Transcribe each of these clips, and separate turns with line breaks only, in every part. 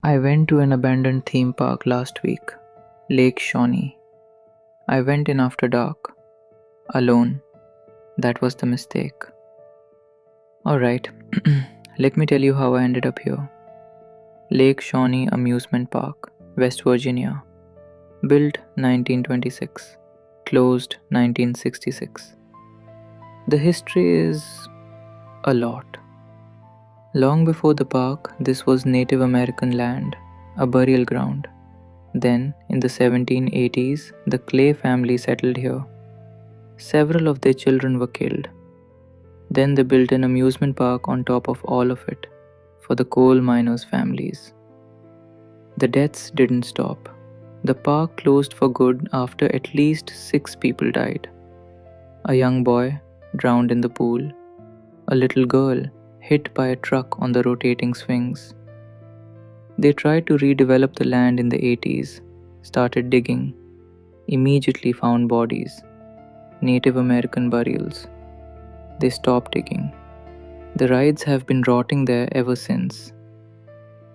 I went to an abandoned theme park last week, Lake Shawnee. I went in after dark, alone. That was the mistake. Alright, let me tell you how I ended up here. Lake Shawnee Amusement Park, West Virginia. Built 1926, closed 1966. The history is a lot. Long before the park, this was Native American land, a burial ground. Then, in the 1780s, the Clay family settled here. Several of their children were killed. Then they built an amusement park on top of all of it for the coal miners' families. The deaths didn't stop. The park closed for good after at least 6 people died. A young boy drowned in the pool. A little girl hit by a truck on the rotating swings. They tried to redevelop the land in the 80s, started digging, immediately found bodies, Native American burials. They stopped digging. The rides have been rotting there ever since.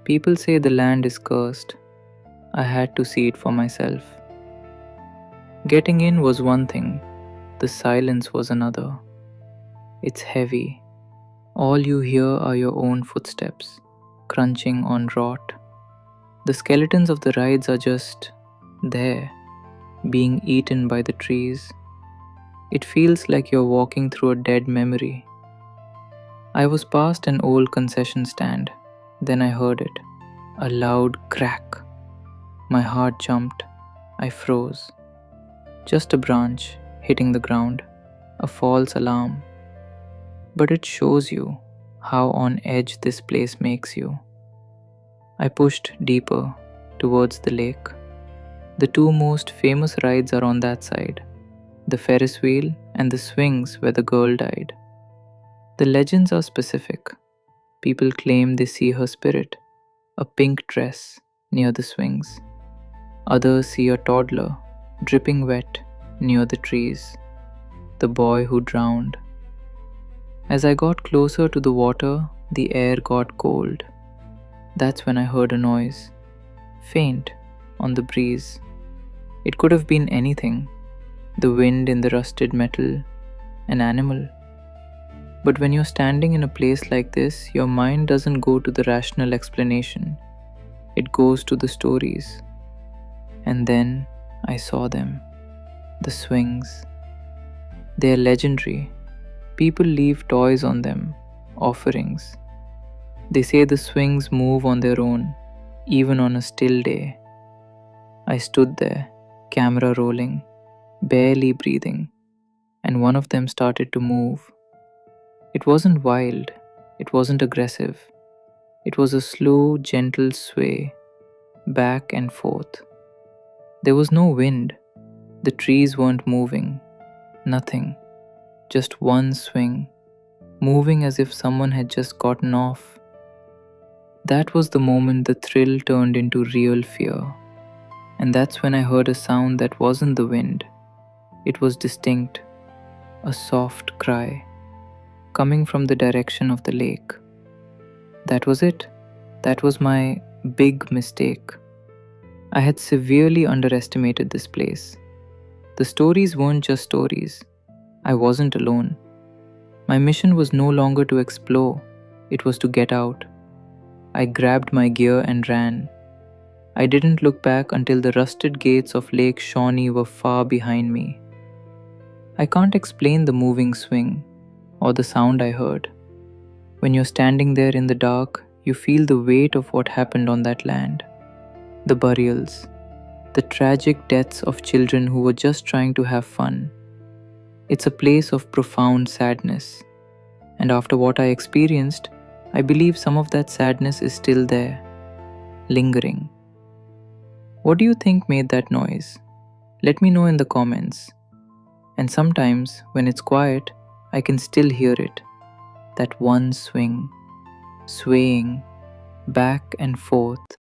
People say the land is cursed. I had to see it for myself. Getting in was one thing, the silence was another. It's heavy. All you hear are your own footsteps, crunching on rot. The skeletons of the rides are just there, being eaten by the trees. It feels like you're walking through a dead memory. I was past an old concession stand. Then I heard it, a loud crack. My heart jumped. I froze. Just a branch hitting the ground, a false alarm. But it shows you how on edge this place makes you. I pushed deeper towards the lake. The two most famous rides are on that side, the Ferris wheel and the swings where the girl died. The legends are specific. People claim they see her spirit, a pink dress near the swings. Others see a toddler, dripping wet, near the trees, the boy who drowned. As I got closer to the water, the air got cold. That's when I heard a noise, faint, on the breeze. It could have been anything, the wind in the rusted metal, an animal. But when you're standing in a place like this, your mind doesn't go to the rational explanation. It goes to the stories. And then I saw them, the swings. They're legendary. People leave toys on them, offerings. They say the swings move on their own, even on a still day. I stood there, camera rolling, barely breathing, and one of them started to move. It wasn't wild, it wasn't aggressive. It was a slow, gentle sway, back and forth. There was no wind. The trees weren't moving. Nothing. Just one swing, moving as if someone had just gotten off. That was the moment the thrill turned into real fear. And that's when I heard a sound that wasn't the wind. It was distinct, a soft cry, coming from the direction of the lake. That was it. That was my big mistake. I had severely underestimated this place. The stories weren't just stories. I wasn't alone. My mission was no longer to explore, it was to get out. I grabbed my gear and ran. I didn't look back until the rusted gates of Lake Shawnee were far behind me. I can't explain the moving swing or the sound I heard. When you're standing there in the dark, you feel the weight of what happened on that land. The burials, the tragic deaths of children who were just trying to have fun. It's a place of profound sadness. And after what I experienced, I believe some of that sadness is still there, lingering. What do you think made that noise? Let me know in the comments. And sometimes, when it's quiet, I can still hear it. That one swing, swaying back and forth